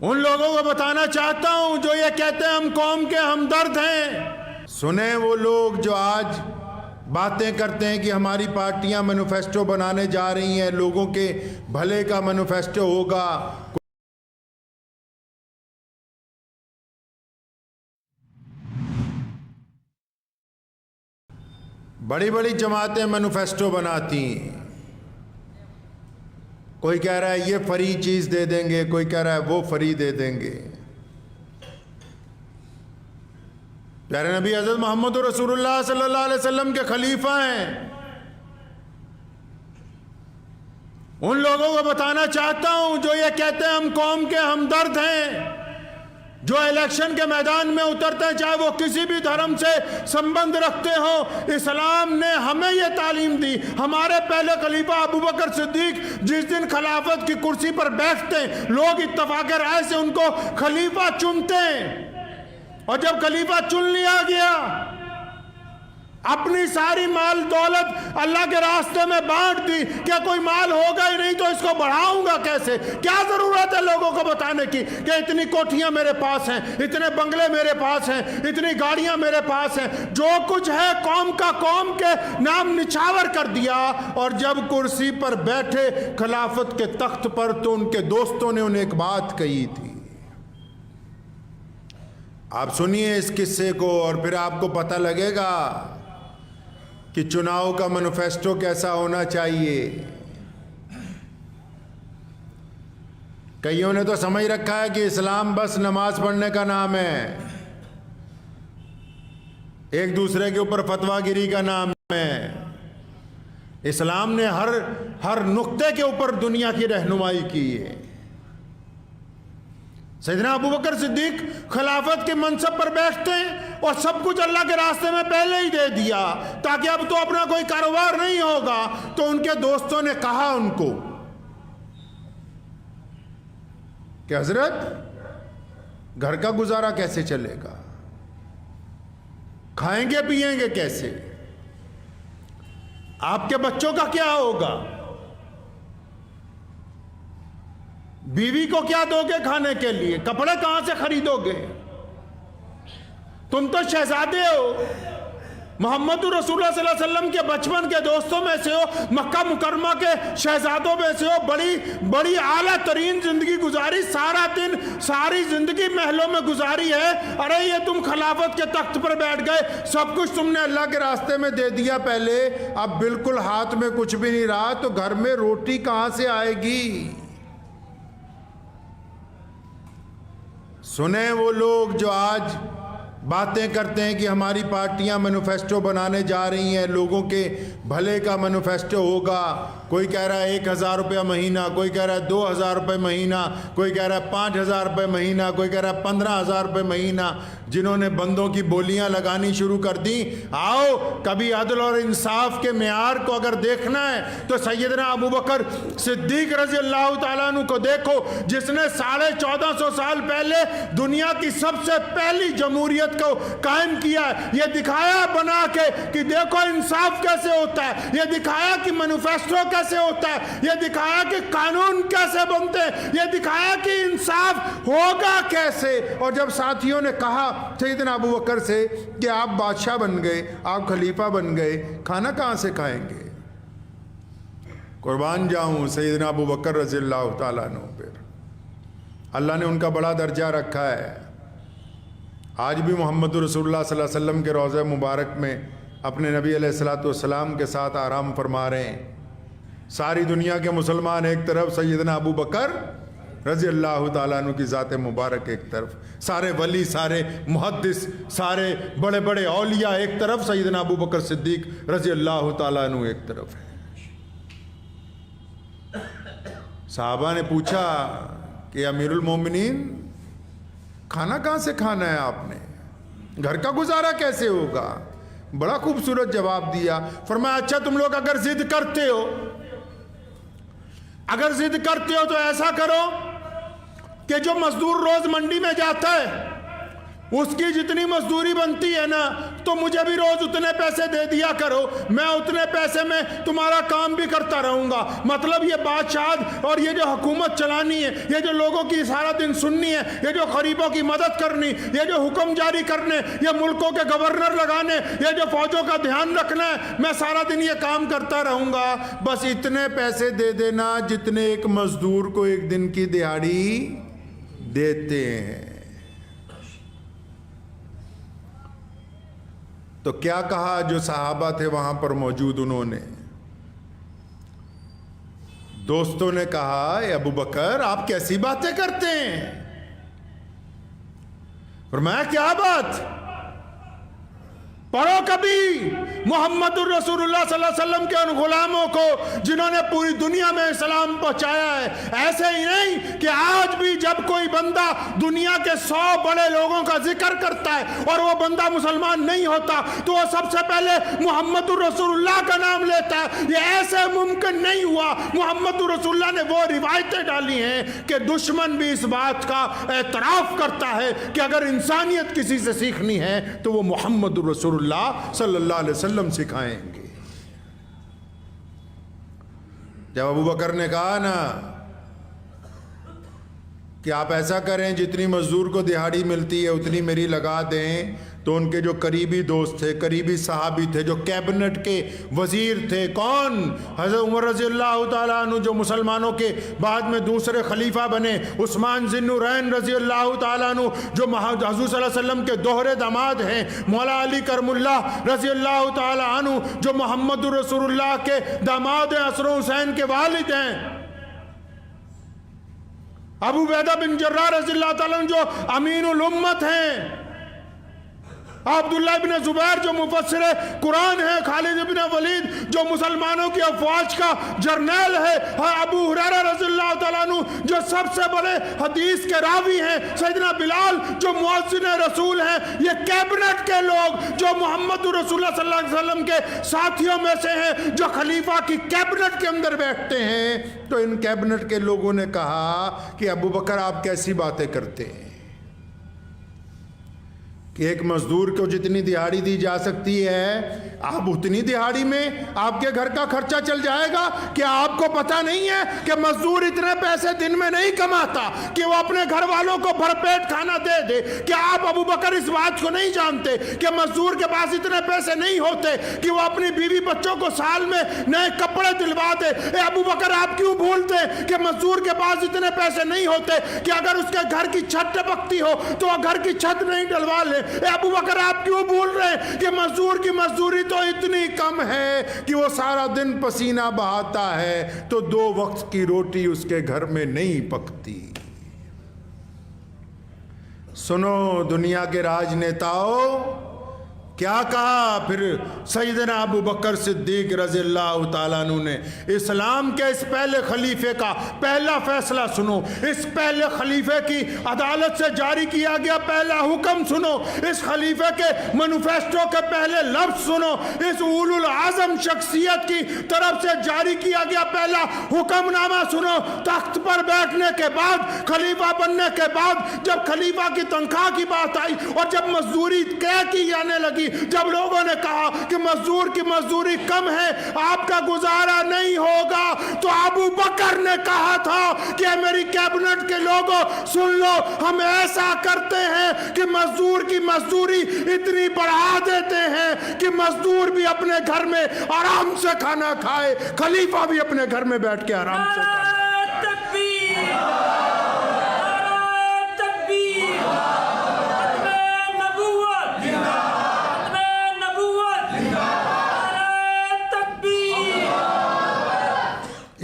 ان لوگوں کو بتانا چاہتا ہوں جو یہ کہتے ہیں ہم قوم کے ہمدرد ہیں. سنیں وہ لوگ جو آج باتیں کرتے ہیں کہ ہماری پارٹیاں مینیفیسٹو بنانے جا رہی ہیں, لوگوں کے بھلے کا مینیفیسٹو ہوگا. بڑی بڑی جماعتیں مینیفیسٹو بناتی ہیں. کوئی کہہ رہا ہے یہ فری چیز دے دیں گے, کوئی کہہ رہا ہے وہ فری دے دیں گے. پیارے نبی حضرت محمد رسول اللہ صلی اللہ علیہ وسلم کے خلیفہ ہیں. ان لوگوں کو بتانا چاہتا ہوں جو یہ کہتے ہیں ہم قوم کے ہمدرد ہیں, جو الیکشن کے میدان میں اترتے ہیں چاہے وہ کسی بھی دھرم سے سمبند رکھتے ہوں. اسلام نے ہمیں یہ تعلیم دی. ہمارے پہلے خلیفہ ابوبکر صدیق جس دن خلافت کی کرسی پر بیٹھتے ہیں لوگ اتفاق رائے سے ان کو خلیفہ چنتے ہیں, اور جب خلیفہ چن لیا گیا اپنی ساری مال دولت اللہ کے راستے میں بانٹ دی. کیا کوئی مال ہوگا ہی نہیں تو اس کو بڑھاؤں گا کیسے؟ کیا ضرورت ہے لوگوں کو بتانے کی کہ اتنی کوٹھیاں میرے پاس ہیں, اتنے بنگلے میرے پاس ہیں, اتنی گاڑیاں میرے پاس ہیں. جو کچھ ہے قوم کا قوم کے نام نچھاور کر دیا, اور جب کرسی پر بیٹھے خلافت کے تخت پر تو ان کے دوستوں نے انہیں ایک بات کہی تھی. آپ سنیے اس قصے کو اور پھر آپ کو پتہ لگے گا کہ چناؤ کا مینیفیسٹو کیسا ہونا چاہیے. کئیوں نے تو سمجھ رکھا ہے کہ اسلام بس نماز پڑھنے کا نام ہے, ایک دوسرے کے اوپر فتویٰ گیری کا نام ہے. اسلام نے ہر نقطے کے اوپر دنیا کی رہنمائی کی ہے. سیدنا ابوبکر صدیق خلافت کے منصب پر بیٹھتے ہیں اور سب کچھ اللہ کے راستے میں پہلے ہی دے دیا تاکہ اب تو اپنا کوئی کاروبار نہیں ہوگا. تو ان کے دوستوں نے کہا ان کو کہ حضرت گھر کا گزارا کیسے چلے گا, کھائیں گے پیئیں گے کیسے, آپ کے بچوں کا کیا ہوگا, بیوی کو کیا دو گے کھانے کے لیے, کپڑے کہاں سے خریدو گے؟ تم تو شہزادے ہو, محمد رسول اللہ صلی اللہ علیہ وسلم کے بچپن کے دوستوں میں سے ہو, مکہ مکرمہ کے شہزادوں میں سے ہو, بڑی اعلیٰ ترین زندگی گزاری, سارا دن ساری زندگی محلوں میں گزاری ہے. ارے یہ تم خلافت کے تخت پر بیٹھ گئے, سب کچھ تم نے اللہ کے راستے میں دے دیا پہلے, اب بالکل ہاتھ میں کچھ بھی نہیں رہا, تو گھر میں روٹی کہاں سے آئے گی؟ سنیں وہ لوگ جو آج باتیں کرتے ہیں کہ ہماری پارٹیاں مینیفیسٹو بنانے جا رہی ہیں, لوگوں کے بھلے کا مینیفیسٹو ہوگا. کوئی کہہ رہا ہے 1,000 روپیہ مہینہ, کوئی کہہ رہا ہے 2,000 روپے مہینہ, کوئی کہہ رہا ہے 5,000 روپے مہینہ, کوئی کہہ رہا ہے 15,000 روپے مہینہ. جنہوں نے بندوں کی بولیاں لگانی شروع کر دی, آؤ کبھی عدل اور انصاف کے معیار کو اگر دیکھنا ہے تو سیدنا ابوبکر صدیق رضی اللہ تعالیٰ عنہ کو دیکھو, جس نے 1450 سال پہلے دنیا کی سب سے پہلی جمہوریت کو قائم کیا ہے. یہ دکھایا بنا کے کہ دیکھو انصاف کیسے ہوتا ہے, یہ دکھایا کہ مینیفیسٹو کیسے ہوتا ہے, یہ دکھایا کہ قانون کیسے بنتے ہیں, یہ دکھایا کہ انصاف ہوگا کیسے. اور جب ساتھیوں نے کہا سیدنا ابوبکر سے کہ آپ بادشاہ بن گئے, آپ خلیفہ بن گئے, کھانا کہاں سے کھائیں گے؟ قربان جاؤں سیدنا ابوبکر رضی اللہ تعالیٰ عنہ پر, اللہ نے ان کا بڑا درجہ رکھا ہے. آج بھی محمد رسول اللہ صلی اللہ علیہ وسلم کے روضہ مبارک میں اپنے نبی علیہ الصلوۃ والسلام کے ساتھ آرام فرما رہے ہیں. ساری دنیا کے مسلمان ایک طرف, سیدنا ابوبکر رضی اللہ تعالیٰ عنہ کی ذات مبارک ایک طرف, سارے ولی, سارے محدث, سارے بڑے بڑے اولیاء ایک طرف, سیدنا ابوبکر صدیق رضی اللہ تعالیٰ عنہ ایک طرف ہے. صحابہ نے پوچھا کہ امیر المومنین کھانا کہاں سے کھانا ہے آپ نے, گھر کا گزارا کیسے ہوگا؟ بڑا خوبصورت جواب دیا. فرمایا اچھا تم لوگ اگر ضد کرتے ہو تو ایسا کرو کہ جو مزدور روز منڈی میں جاتا ہے اس کی جتنی مزدوری بنتی ہے نا, تو مجھے بھی روز اتنے پیسے دے دیا کرو، میں اتنے پیسے میں تمہارا کام بھی کرتا رہوں گا۔ مطلب یہ بادشاہ اور یہ جو حکومت چلانی ہے، یہ جو لوگوں کی سارا دن سننی ہے، یہ جو غریبوں کی مدد کرنی، یہ جو حکم جاری کرنے، یہ ملکوں کے گورنر لگانے، یہ جو فوجوں کا دھیان رکھنا ہے، میں سارا دن یہ کام کرتا رہوں گا۔ بس اتنے پیسے دے دینا جتنے ایک مزدور کو ایک دن کی دہاڑی دیتے ہیں۔ تو کیا کہا جو صحابہ تھے وہاں پر موجود؟ انہوں نے، دوستوں نے کہا اے ابو بکر آپ کیسی باتیں کرتے ہیں؟ فرمایا کیا بات؟ پڑھو کبھی محمد الرسول اللہ صلی اللہ علیہ وسلم کے ان غلاموں کو جنہوں نے پوری دنیا میں اسلام پہنچایا ہے۔ ایسے ہی نہیں کہ آج بھی جب کوئی بندہ دنیا کے 100 بڑے لوگوں کا ذکر کرتا ہے اور وہ بندہ مسلمان نہیں ہوتا تو وہ سب سے پہلے محمد الرسول اللہ کا نام لیتا ہے۔ یہ ایسے ممکن نہیں ہوا۔ محمد الرسول اللہ نے وہ روایتیں ڈالی ہیں کہ دشمن بھی اس بات کا اعتراف کرتا ہے کہ اگر انسانیت کسی سے سیکھنی ہے تو وہ محمد الرسول اللہ صلی اللہ علیہ وسلم سکھائیں گے۔ جب ابو بکر نے کہا نا کہ آپ ایسا کریں جتنی مزدور کو دہاڑی ملتی ہے اتنی میری لگا دیں، تو ان کے جو قریبی دوست تھے، قریبی صحابی تھے، جو کیبنٹ کے وزیر تھے، کون؟ حضرت عمر رضی اللہ تعالیٰ عنہ جو مسلمانوں کے بعد میں دوسرے خلیفہ بنے، عثمان ذی النورین رضی اللہ تعالیٰ عنہ جو حضور صلی اللہ علیہ وسلم کے دوہرے داماد ہیں، مولا علی کرم اللہ رضی اللہ تعالیٰ عنہ جو محمد رسول اللہ کے داماد ہیں، حسن و حسین کے والد ہیں، ابو عبیدہ بن جراح رضی اللہ تعالیٰ عنہ جو امین الامت ہیں، عبداللہ ابن زبیر جو مفسر قرآن ہے، خالد ابن ولید جو مسلمانوں کی افواج کا جرنیل ہے، ابو ہریرہ رضی اللہ تعالیٰ عنہ جو سب سے بڑے حدیث کے راوی ہیں، سیدنا بلال جو مؤذن رسول ہیں، یہ کیبنٹ کے لوگ جو محمد رسول اللہ صلی اللہ علیہ وسلم کے ساتھیوں میں سے ہیں، جو خلیفہ کی کیبنٹ کے اندر بیٹھتے ہیں۔ تو ان کیبنٹ کے لوگوں نے کہا کہ ابو بکر آپ کیسی باتیں کرتے ہیں کہ ایک مزدور کو جتنی دہاڑی دی جا سکتی ہے آپ اتنی دہاڑی میں آپ کے گھر کا خرچہ چل جائے گا؟ کیا آپ کو پتہ نہیں ہے کہ مزدور اتنے پیسے دن میں نہیں کماتا کہ وہ اپنے گھر والوں کو بھر پیٹ کھانا دے دے؟ کیا آپ ابو بکر اس بات کو نہیں جانتے کہ مزدور کے پاس اتنے پیسے نہیں ہوتے کہ وہ اپنی بیوی بچوں کو سال میں نئے کپڑے دلوا دے؟ اے ابو بکر آپ کیوں بھولتے کہ مزدور کے پاس اتنے پیسے نہیں ہوتے کہ اگر اس کے گھر کی چھت ٹپکتی ہو تو وہ گھر کی چھت نہیں ڈلوا لے؟ اے ابو بکر آپ کیوں بھول رہے ہیں کہ مزدور کی مزدوری تو اتنی کم ہے کہ وہ سارا دن پسینہ بہاتا ہے تو 2 وقت کی روٹی اس کے گھر میں نہیں پکتی؟ سنو دنیا کے راجنیتاؤں، کیا کہا پھر سیدنا ابو بکر صدیق رضی اللہ تعالیٰ عنہ نے؟ اسلام کے اس پہلے خلیفے کا پہلا فیصلہ سنو، اس پہلے خلیفے کی عدالت سے جاری کیا گیا پہلا حکم سنو، اس خلیفے کے مینیفیسٹو کے پہلے لفظ سنو، اس اولو العظم شخصیت کی طرف سے جاری کیا گیا پہلا حکم نامہ سنو۔ تخت پر بیٹھنے کے بعد، خلیفہ بننے کے بعد، جب خلیفہ کی تنخواہ کی بات آئی اور جب مزدوری طے کی جانے لگی، جب لوگوں نے کہا کہ مزدور کی مزدوری کم ہے، آپ کا گزارا نہیں ہوگا، تو ابو بکر نے کہا تھا کہ میری کیبنٹ کے لوگوں سن لو، ہم ایسا کرتے ہیں کہ مزدور کی مزدوری اتنی بڑھا دیتے ہیں کہ مزدور بھی اپنے گھر میں آرام سے کھانا کھائے، خلیفہ بھی اپنے گھر میں بیٹھ کے آرام سے کھانا کھائے۔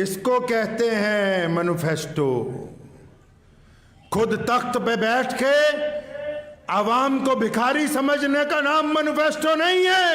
اس کو کہتے ہیں مینیفیسٹو۔ خود تخت پہ بیٹھ کے عوام کو بھکاری سمجھنے کا نام مینیفیسٹو نہیں ہے۔